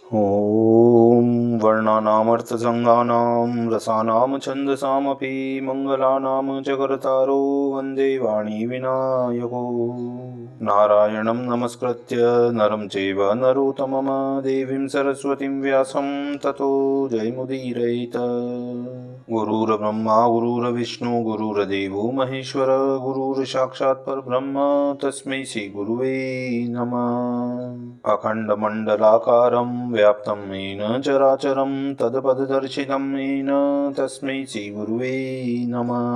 ॐ वर्णानामर्थसङ्गानां रसानां छन्दसामपि मङ्गलानां च कर्तारो वन्दे वाणी विनायको। नारायणं नमस्कृत्य नरं चैव नरोत्तमं देवीं सरस्वतीं व्यासं ततो जयमुदीरयेत्। गुरुर्ब्रह्मा गुरुर्विष्णु गुरुर्देवो महेश्वर गुरुर्साक्षात् परब्रह्म तस्मै श्रीगुरुवे नमः। अखण्डमण्डलाकारं व्याप्तं येन चराचरं तत्पददर्शितं येन तस्मै श्रीगुरुवे नमः।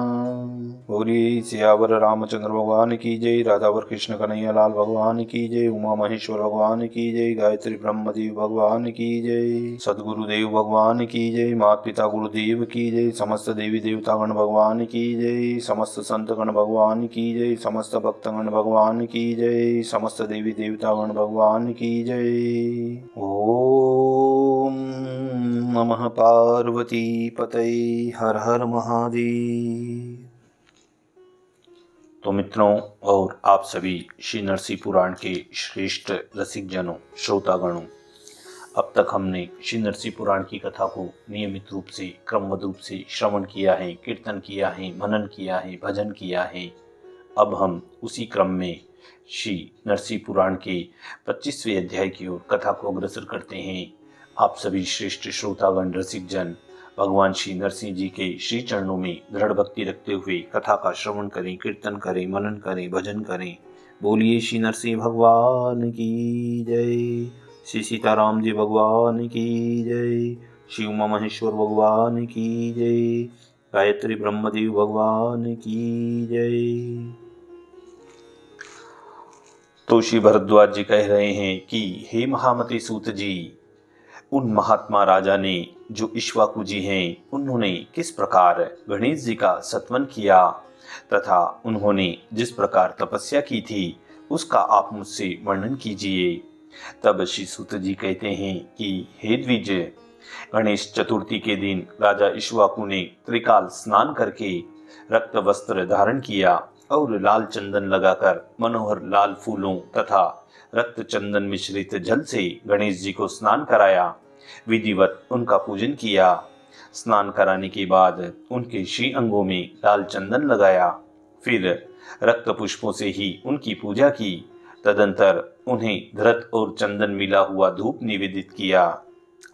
बोलिए सियावर रामचंद्र भगवान की जय, राधावर कृष्ण कन्हैया लाल भगवान की जय, उमा महेश्वर भगवान की जय, गायत्री ब्रह्मदेव भगवान की जय, सदगुरुदेव भगवान की जय, माता पिता गुरुदेव की जय, समस्त देवी देवतागण भगवान की जय, समस्त संतगण भगवान की जय, समस्त भक्तगण भगवान की जय, समस्त देवी देवतागण भगवान की जय। ओम नमः पार्वती पतये, हर हर महादेव। तो मित्रों और आप सभी श्री नरसिंह पुराण के श्रेष्ठ रसिक जनों, श्रोतागणों, अब तक हमने श्री नरसिंह पुराण की कथा को नियमित रूप से क्रमबद्ध रूप से श्रवण किया है, कीर्तन किया है, मनन किया है, भजन किया है। अब हम उसी क्रम में श्री नरसिंह पुराण के 25वें अध्याय की ओर कथा को अग्रसर करते हैं। आप सभी श्रेष्ठ श्रोतागण रसिक जन भगवान श्री नरसिंह जी के श्री चरणों में दृढ़ भक्ति रखते हुए कथा का श्रवण करें, कीर्तन करें, मनन करें, भजन करें। बोलिए श्री नरसिंह भगवान की जय, श्री सीताराम जी भगवान की जय, श्री उमा महेश्वर भगवान की जय, गायत्री ब्रह्मदेव भगवान की जय। तो श्री भरद्वाज जी कह रहे हैं कि हे महामते सूत जी, उन महात्मा राजा ने जो इक्ष्वाकु जी हैं, उन्होंने किस प्रकार गणेश जी का सत्वन किया तथा उन्होंने जिस प्रकार तपस्या की थी उसका आप मुझसे वर्णन कीजिए। तब श्री सूत जी कहते हैं कि हे द्विज, गणेश चतुर्थी के दिन राजा इक्ष्वाकु ने त्रिकाल स्नान करके रक्त वस्त्र धारण किया और लाल चंदन लगाकर मनोहर लाल फूलों तथा रक्त चंदन मिश्रित जल से गणेश जी को स्नान कराया, विधिवत उनका पूजन किया। स्नान कराने के बाद उनके श्री अंगों में लाल चंदन लगाया, फिर रक्त पुष्पों से ही उनकी पूजा की। तदंतर उन्हें धृत और चंदन मिला हुआ धूप निवेदित किया।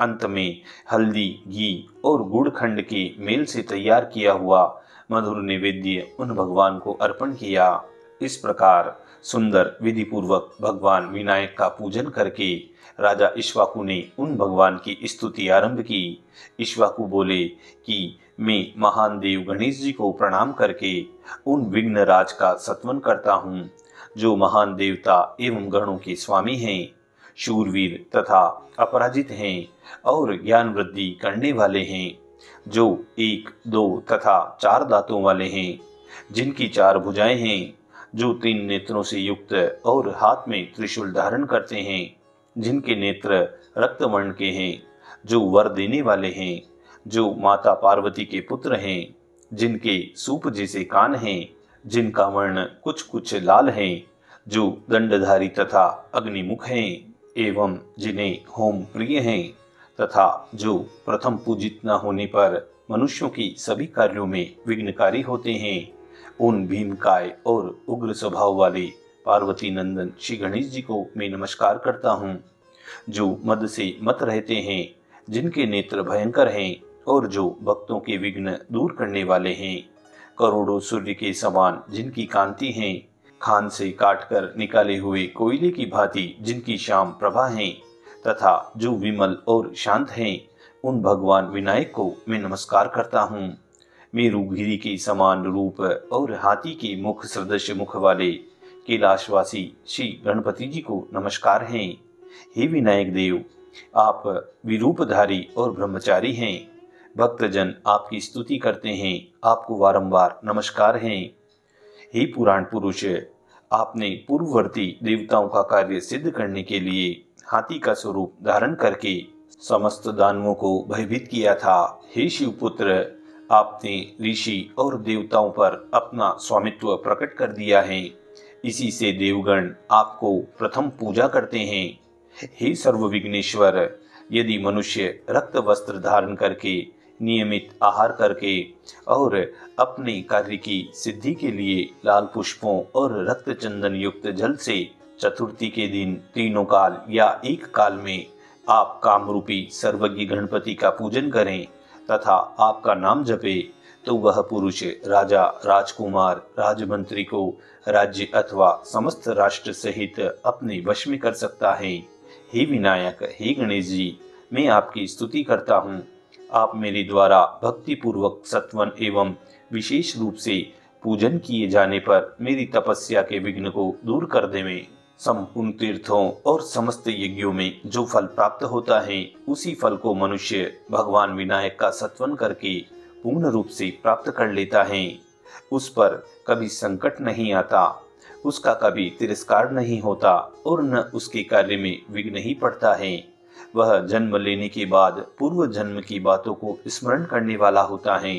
अंत में हल्दी, घी और गुड़ खंड के मेल से तैयार किया हुआ मधुर नैवेद्य उन भगवान को अर्पण किया। इस प्रकार सुंदर विधि पूर्वक भगवान विनायक का पूजन करके राजा इक्ष्वाकु ने उन भगवान की स्तुति आरंभ की। इक्ष्वाकु बोले कि मैं महान देव गणेश जी को प्रणाम करके उन विघ्न राज का सत्वन करता हूँ, जो महान देवता एवं गणों के स्वामी हैं, शूरवीर तथा अपराजित हैं और ज्ञान वृद्धि करने वाले हैं, जो 1, 2 तथा 4 दांतों वाले हैं, जिनकी 4 भुजाएं हैं, जो 3 नेत्रों से युक्त और हाथ में त्रिशूल धारण करते हैं, जिनके नेत्र रक्त वर्ण के हैं, जो वर देने वाले हैं, जो माता पार्वती के पुत्र हैं, जिनके सूप जैसे कान हैं, जिनका वर्ण कुछ कुछ लाल हैं, जो दंडधारी तथा अग्निमुख हैं एवं जिन्हें होम प्रिय हैं, तथा जो प्रथम पूजित न होने पर मनुष्यों की सभी कार्यों में विघ्नकारी होते हैं, उन भीमकाय और उग्र स्वभाव वाले पार्वती नंदन श्री गणेश जी को मैं नमस्कार करता हूँ, जो मद से मत रहते हैं, जिनके नेत्र भयंकर हैं और जो भक्तों के विघ्न दूर करने वाले हैं, करोड़ों सूर्य के समान जिनकी कांति है, खान से काटकर निकाले हुए कोयले की भांति जिनकी श्याम प्रभा है, तथा जो विमल और शांत हैं, उन भगवान विनायक को मैं नमस्कार करता हूँ। मेरुगिरी के समान रूप और हाथी के मुख सदृश मुख वाले कैलाशवासी श्री गणपति जी को नमस्कार हैं। हे विनायक देव, आप विरूपधारी और ब्रह्मचारी हैं। भक्तजन आपकी स्तुति करते हैं, आपको वारंवार नमस्कार हैं। हे पुराण पुरुष, आपने पूर्ववर्ती देवताओं का कार्य सिद्ध करने के लिए हाथी का स्वरूप धारण करके समस्त दानवों को भयभीत किया था। हे शिवपुत्र, आपने ऋषि और देवताओं पर अपना स्वामित्व प्रकट कर दिया है। इसी से देवगण आपको प्रथम पूजा करते हैं। हे सर्व विघ्नेश्वर, यदि मनुष्य रक्त वस्त्र धारण करके, नियमित आहार करके और अपने कार्य की सिद्धि के लिए लाल पुष्पों और रक्त चंदन युक्त जल से चतुर्थी के दिन तीनों काल या एक काल में आप कामरूपी सर्वज्ञ गणपति का पूजन करें तथा आपका नाम जपे, तो वह पुरुष राजा, राजकुमार, राजमंत्री को राज्य अथवा समस्त राष्ट्र सहित अपने वश में कर सकता है। हे विनायक, हे गणेश जी, मैं आपकी स्तुति करता हूँ। आप मेरे द्वारा भक्ति पूर्वक सत्वन एवं विशेष रूप से पूजन किए जाने पर मेरी तपस्या के विघ्न को दूर कर देवें। संपूर्ण तीर्थों और समस्त यज्ञों में जो फल प्राप्त होता है, उसी फल को मनुष्य भगवान विनायक का सत्वन करके पूर्ण रूप से प्राप्त कर लेता है। उस पर कभी संकट नहीं आता, उसका कभी तिरस्कार नहीं होता और न उसके कार्य में विघ्न ही पड़ता है। वह जन्म लेने के बाद पूर्व जन्म की बातों को स्मरण करने वाला होता है।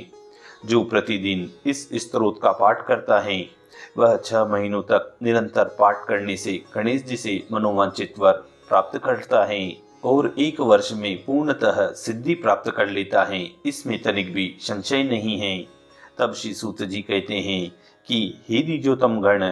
जो प्रतिदिन इस स्तोत्र का पाठ करता है, वह 6 महीनों तक निरंतर पाठ करने से गणेश जी से मनोवांछित वर प्राप्त करता है और 1 वर्ष में पूर्णतः सिद्धि प्राप्त कर लेता है। इसमें तनिक भी संशय नहीं है। तब श्री सूत जी कहते हैं कि हे द्विजोतम गण,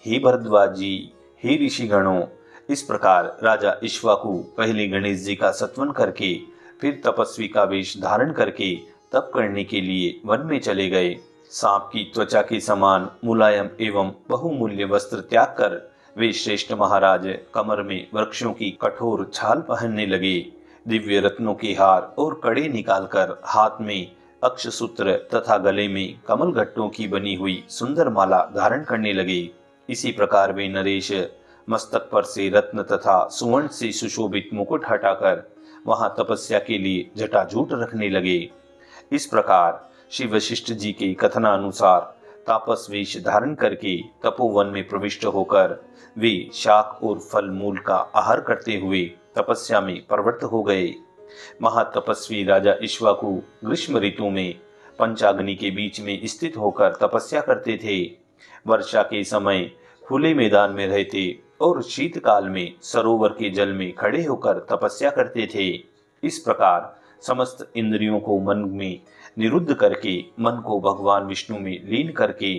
हे भरद्वाज जी, हे ऋषि गणों, इस प्रकार राजा इक्ष्वाकु पहले गणेश जी का सत्वन करके फिर तपस्वी का वेश धारण करके तप करने के लिए वन में चले गए। सांप की त्वचा के समान मुलायम एवं बहुमूल्य वस्त्र त्याग कर वे श्रेष्ठ महाराज कमर में वृक्षों की कठोर छाल पहनने लगे। दिव्य रत्नों के हार और कड़े निकालकर हाथ में अक्षसूत्र तथा गले में कमल गट्टों की बनी हुई सुंदर माला धारण करने लगे। इसी प्रकार वे नरेश मस्तक पर से रत्न तथा सुवर्ण से सुशोभित मुकुट हटाकर वहां तपस्या के लिए जटाजूट रखने लगे। इस प्रकार श्री वशिष्ठ जी के कथनानुसार तापस वेश धारण करके तपोवन में प्रविष्ट होकर वे शाक और फल मूल का आहार करते हुए तपस्या में प्रवृत्त हो गए। महातपस्वी राजा इक्ष्वाकु ग्रीष्म ऋतु में पंचाग्नि के बीच में स्थित होकर तपस्या करते थे। वर्षा के समय खुले मैदान में रहते और शीतकाल में सरोवर के जल में खड़े होकर तपस्या करते थे। इस प्रकार समस्त इंद्रियों को मन में निरुद्ध करके मन को भगवान विष्णु में लीन करके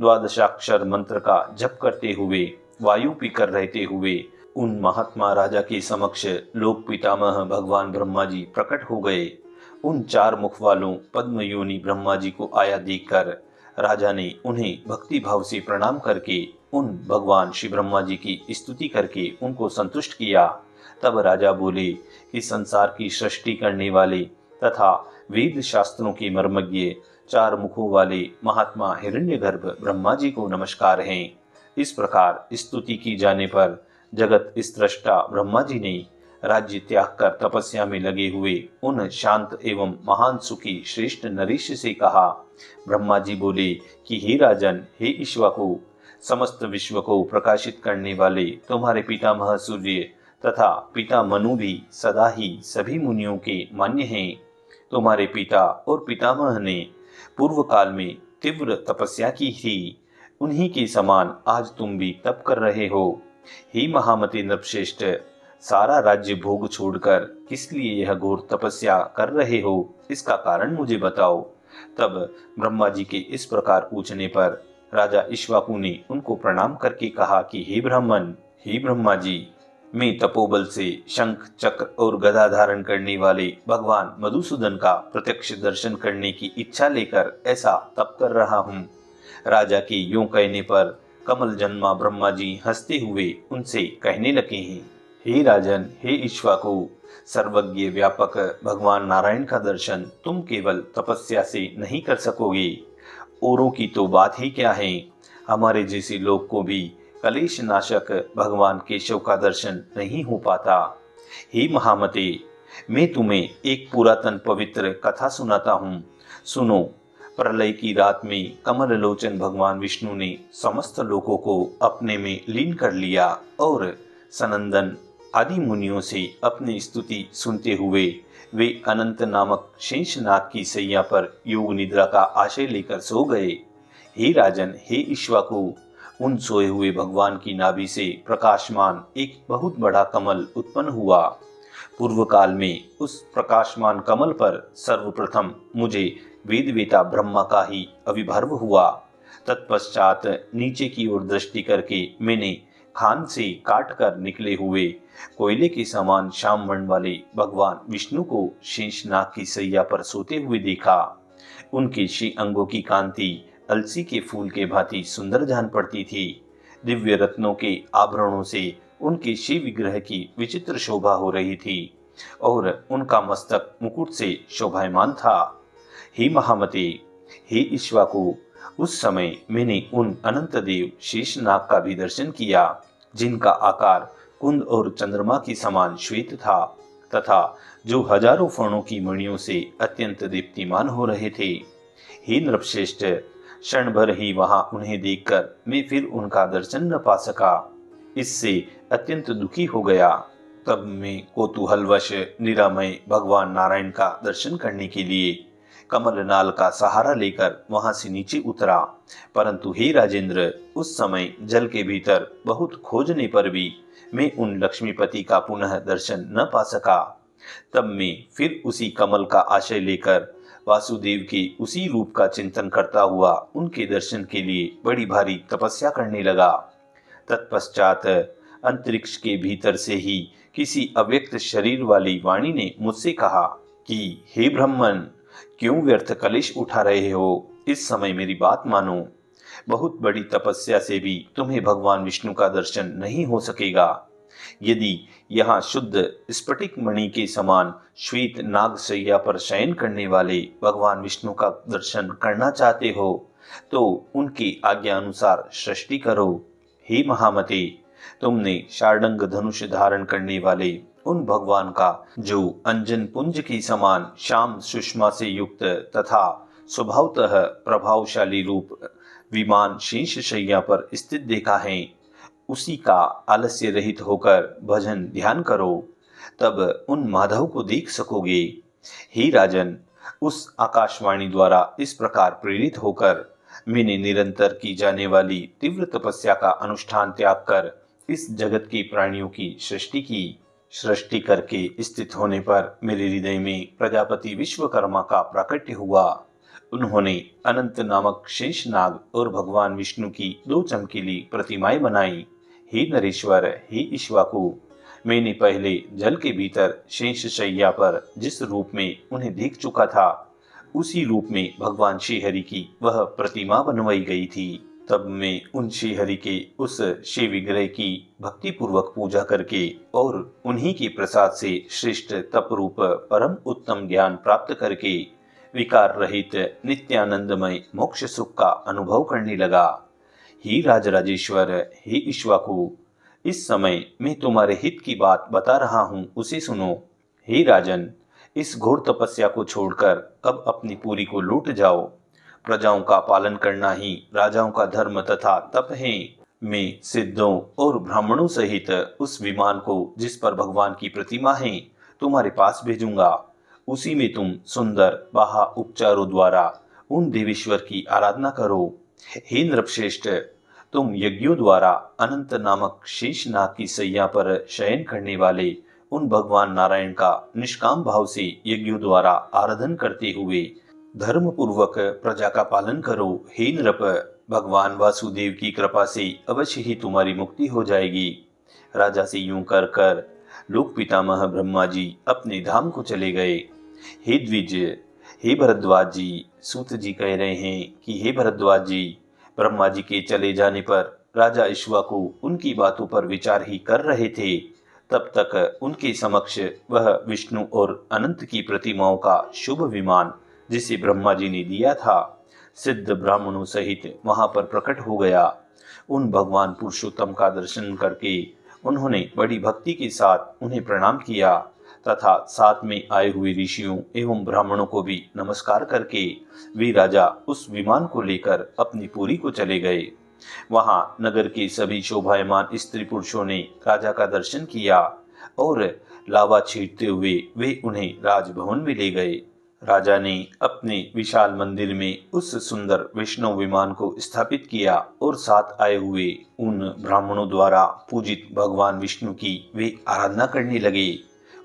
द्वादशाक्षर मंत्र का जप करते हुए वायु पीकर रहते हुए उन महात्मा राजा के समक्ष लोक पितामह भगवान ब्रह्मा जी प्रकट हो गए। उन 4 मुख वालों पद्मयोनि ब्रह्मा जी को आया देखकर राजा ने उन्हें भक्ति भाव से प्रणाम करके उन भगवान श्री ब्रह्मा जी की स्तुति करके उनको संतुष्ट किया। तब राजा बोले कि संसार की सृष्टि करने वाले तथा वेद शास्त्रों के मर्मज्ञ 4 मुखों वाले महात्मा हिरण्यगर्भ ब्रह्मा जी को नमस्कार है। इस प्रकार स्तुति की जाने पर जगत स्रष्टा ब्रह्मा जी ने राज्य त्याग कर तपस्या में लगे हुए उन शांत एवं महान सुखी श्रेष्ठ नरेश से कहा। ब्रह्मा जी बोले कि हे राजन, हे इक्ष्वाकु, समस्त विश्व को प्रकाशित करने वाले तुम्हारे पितामह सूर्य तथा पिता मनु भी सदा ही सभी मुनियों के मान्य हैं। तुम्हारे पिता और पितामह ने पूर्व काल में तीव्र तपस्या की थी, उन्हीं के समान आज तुम भी तप कर रहे हो। हे महामते नृपश्रेष्ठ, सारा राज्य भोग छोड़कर किस लिए यह घोर तपस्या कर रहे हो, इसका कारण मुझे बताओ। तब ब्रह्मा जी के इस प्रकार पूछने पर राजा इक्ष्वाकु ने उनको प्रणाम करके कहा कि हे ब्राह्मण, हे ब्रह्मा जी, मैं तपोबल से शंख चक्र और गदा धारण करने वाले भगवान मधुसूदन का प्रत्यक्ष दर्शन करने की इच्छा लेकर ऐसा तप कर रहा हूँ। राजा के यूं कहने पर कमल जन्मा ब्रह्मा जी हंसते हुए उनसे कहने लगे हैं, हे राजन, हे इक्ष्वाकु, सर्वज्ञ व्यापक भगवान नारायण का दर्शन तुम केवल तपस्या से नहीं कर सकोगे। औरों की तो बात ही क्या है, हमारे जैसे लोग को भी कलेश नाशक भगवान केशव का दर्शन नहीं हो पाता। हे महामते, मैं तुम्हें एक पुरातन पवित्र कथा सुनाता हूँ, सुनो। प्रलय की रात में कमल लोचन भगवान विष्णु ने समस्त लोगों को अपने में लीन कर लिया और सनंदन आदि मुनियों से अपनी स्तुति सुनते हुए वे अनंत नामक शेषनाग की सैया पर योग निद्रा का आशय लेकर सो गए। हे राजन, हे इक्ष्वाकु, उन सोए हुए भगवान की नाभि से प्रकाशमान एक बहुत बड़ा कमल उत्पन्न हुआ। पूर्व काल में उस प्रकाशमान कमल पर सर्वप्रथम मुझे वेदवेता ब्रह्मा का ही आविर्भाव हुआ। तत्पश्चात नीचे की ओर दृष्टि करके मैंने खान से काट कर निकले हुए कोयले के समान श्याम वर्ण वाले भगवान विष्णु को शेषनाग की सैया पर सोते हुए देखा। उनके श्री अंगों की कांति अलसी के फूल के भांति सुंदर जान पड़ती थी। दिव्य रत्नों के आभरणों से उनके शिव विग्रह की विचित्र शोभा हो रही थी और उनका मस्तक मुकुट से शोभायमान था। हे महामते, हे इक्ष्वाकु, उस समय मैंने उन अनंत देव शेषनाग का भी दर्शन किया, जिनका आकार कुंद और चंद्रमा की समान श्वेत था तथा जो हजारों फणों की मणियों से अत्यंत दीप्तिमान हो रहे थे। हे नृपश्रेष्ठ, क्षण भर ही वहां उन्हें देखकर मैं फिर उनका दर्शन न पा सका। इससे अत्यंत दुखी हो गया। तब मैं कौतूहलवश निरामय भगवान नारायण का दर्शन करने के लिए कमलनाल का सहारा लेकर वहां से नीचे उतरा, परंतु हे राजेंद्र, उस समय जल के भीतर बहुत खोजने पर भी मैं उन लक्ष्मीपति का पुनः दर्शन न पा सका। तब मैं फिर उसी कमल का आश्रय लेकर वासुदेव के उसी रूप का चिंतन करता हुआ उनके दर्शन के लिए बड़ी भारी तपस्या करने लगा। तत्पश्चात अंतरिक्ष के भीतर से ही किसी अव्यक्त शरीर वाली वाणी ने मुझसे कहा कि हे ब्राह्मण, क्यों व्यर्थ कलेश उठा रहे हो? इस समय मेरी बात मानो। बहुत बड़ी तपस्या से भी तुम्हें भगवान विष्णु का दर्शन नहीं हो सकेगा। यदि यहाँ शुद्ध स्फटिक मणि के समान श्वेत नाग शैया पर शयन करने वाले भगवान विष्णु का दर्शन करना चाहते हो तो उनकी आज्ञा अनुसार सृष्टि करो। हे महामते, तुमने शार्दंग धनुष धारण करने वाले उन भगवान का जो अंजन पुंज की समान श्याम सुषमा से युक्त तथा स्वभावतः प्रभावशाली रूप विमान शेष शैया पर स्थित देखा है, उसी का आलस्य रहित होकर भजन ध्यान करो, तब उन माधव को देख सकोगे। हे राजन, उस आकाशवाणी द्वारा इस प्रकार प्रेरित होकर मैंने निरंतर की जाने वाली तीव्र तपस्या का अनुष्ठान त्याग कर इस जगत के प्राणियों की सृष्टि की। सृष्टि करके स्थित होने पर मेरे हृदय में प्रजापति विश्वकर्मा का प्राकट्य हुआ। उन्होंने अनंत नामक शेषनाग और भगवान विष्णु की दो चमकीली प्रतिमाएं बनाई। हे नरेश्वर, हे इक्ष्वाकु, मैंने पहले जल के भीतर शेष शैया पर जिस रूप में उन्हें देख चुका था, उसी रूप में भगवान श्रीहरि की वह प्रतिमा बनवाई गई थी। तब मैं उन श्रीहरि के उस शिव विग्रह की भक्ति पूर्वक पूजा करके और उन्हीं के प्रसाद से श्रेष्ठ तप रूप परम उत्तम ज्ञान प्राप्त करके विकार रहित नित्यानंदमय मोक्ष सुख का अनुभव करने लगा। हे राजराजेश्वर, हे इक्ष्वाकु, इस समय मैं तुम्हारे हित की बात बता रहा हूँ, उसे सुनो। हे राजन, इस घोर तपस्या को छोड़कर अब अपनी पूरी को लौट जाओ। प्रजाओं का पालन करना ही राजाओं का धर्म तथा तप है। मैं सिद्धों और ब्राह्मणों सहित उस विमान को जिस पर भगवान की प्रतिमा है तुम्हारे पास भेजूंगा। उसी में तुम सुंदर बाहा उपचारों द्वारा उन देवेश्वर की आराधना करो। हे नृपश्रेष्ठ, तुम यज्ञों द्वारा अनंत नामक शेषनाग की सैया पर शयन करने वाले उन भगवान नारायण का निष्काम भाव से यज्ञों द्वारा आराधन करते हुए धर्म पूर्वक प्रजा का पालन करो। हे नृप, भगवान वासुदेव की कृपा से अवश्य ही तुम्हारी मुक्ति हो जाएगी। राजा से यूं कर कर लोक पितामह ब्रह्मा जी अपने धाम को चले गए। हे द्विज, हे भरद्वाज जी, सूत जी कह रहे हैं कि हे भरद्वाज जी, ब्रह्मा जी के चले जाने पर राजा इक्ष्वाकु उनकी बातों पर विचार ही कर रहे थे। तब तक उनके समक्ष वह विष्णु और अनंत की प्रतिमाओं का शुभ विमान जिसे ब्रह्मा जी ने दिया था, सिद्ध ब्राह्मणों सहित वहां पर प्रकट हो गया। उन भगवान पुरुषोत्तम का दर्शन करके उन्होंने बड़ी भक्ति के साथ उन्हें प्रणाम किया तथा साथ में आए हुए ऋषियों एवं ब्राह्मणों को भी नमस्कार करके वे राजा उस विमान को लेकर अपनी पुरी को चले गए। वहां नगर के सभी शोभायमान स्त्री पुरुषों ने राजा का दर्शन किया और लावा छींटते हुए वे उन्हें राजभवन में ले गए। राजा ने अपने विशाल मंदिर में उस सुंदर वैष्णव विमान को स्थापित किया और साथ आए हुए उन ब्राह्मणों द्वारा पूजित भगवान विष्णु की वे आराधना करने लगे।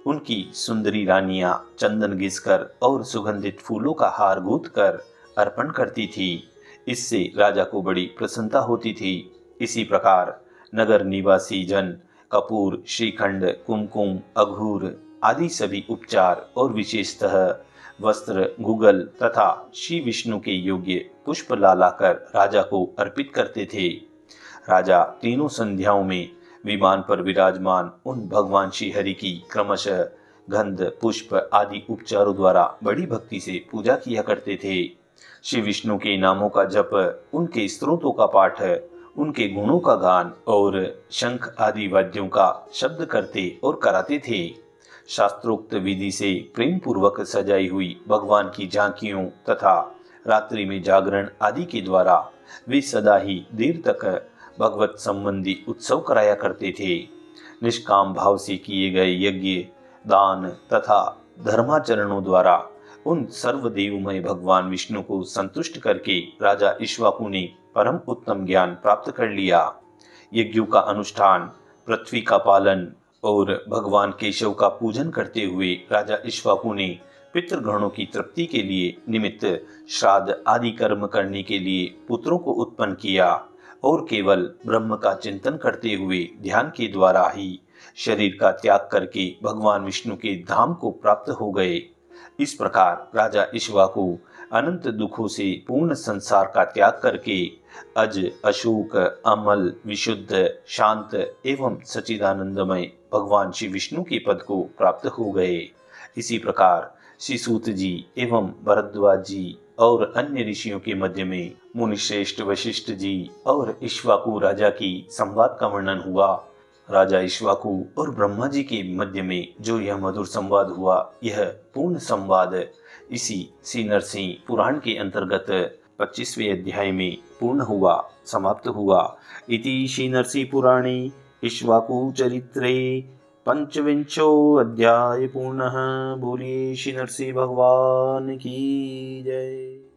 उनकी सुंदरी रानियां चंदन घिसकर और सुगंधित फूलों का हार गूंथ कर अर्पण करती थी। इससे राजा को बड़ी प्रसन्नता होती थी। इसी प्रकार नगर निवासी जन कपूर, श्रीखंड, कुमकुम, अघूर आदि सभी उपचार और विशेषतः वस्त्र, गुगल तथा श्री विष्णु के योग्य पुष्प ला लाकर राजा को अर्पित करते थे। राजा तीनों संध्याओं में विमान पर विराजमान उन भगवान श्री हरि की क्रमशः गंध, पुष्प आदि उपचारों द्वारा बड़ी भक्ति से पूजा किया करते थे। श्री विष्णु के नामों का जप, उनके स्तोत्रों का पाठ, उनके गुणों का गान और शंख आदि वाद्यों का शब्द करते और कराते थे। शास्त्रोक्त विधि से प्रेम पूर्वक सजाई हुई भगवान की झांकियों तथा रात्रि में जागरण आदि के द्वारा वे सदा ही देर तक भगवत संबंधी उत्सव कराया करते थे। निष्काम भाव से किए गए यज्ञ, दान तथा धर्माचरणों द्वारा उन सर्वदेवमय भगवान विष्णु को संतुष्ट करके राजा इक्ष्वाकु ने परम उत्तम ज्ञान प्राप्त कर लिया। यज्ञों का अनुष्ठान, पृथ्वी का पालन और भगवान केशव का पूजन करते हुए राजा इक्ष्वाकु ने पितृगणों की तृप्ति के लिए निमित्त श्राद्ध आदि कर्म करने के लिए पुत्रों को उत्पन्न किया और केवल ब्रह्म का चिंतन करते हुए ध्यान के द्वारा ही शरीर का त्याग करके भगवान विष्णु के धाम को प्राप्त हो गए। इस प्रकार राजा इक्ष्वाकु अनंत दुखों से पूर्ण संसार का त्याग करके अज, अशोक, अमल, विशुद्ध, शांत एवं सच्चिदानंदमय भगवान श्री विष्णु के पद को प्राप्त हो गए। इसी प्रकार श्री सूत जी एवं भरद्वाज जी और अन्य ऋषियों के मध्य में मुनिश्रेष्ठ वशिष्ठ जी और इक्ष्वाकु राजा की संवाद का वर्णन हुआ। राजा इक्ष्वाकु और ब्रह्मा जी के मध्य में जो यह मधुर संवाद हुआ, यह पूर्ण संवाद इसी श्री नरसिंह पुराण के अंतर्गत 25वें अध्याय में पूर्ण हुआ, समाप्त हुआ। इति श्री नरसिंह पुराणे इक्ष्वाकु चरित्रे पंचविंशो अध्याय पूर्णः। बोलिए श्री नरसिंह भगवान की जय।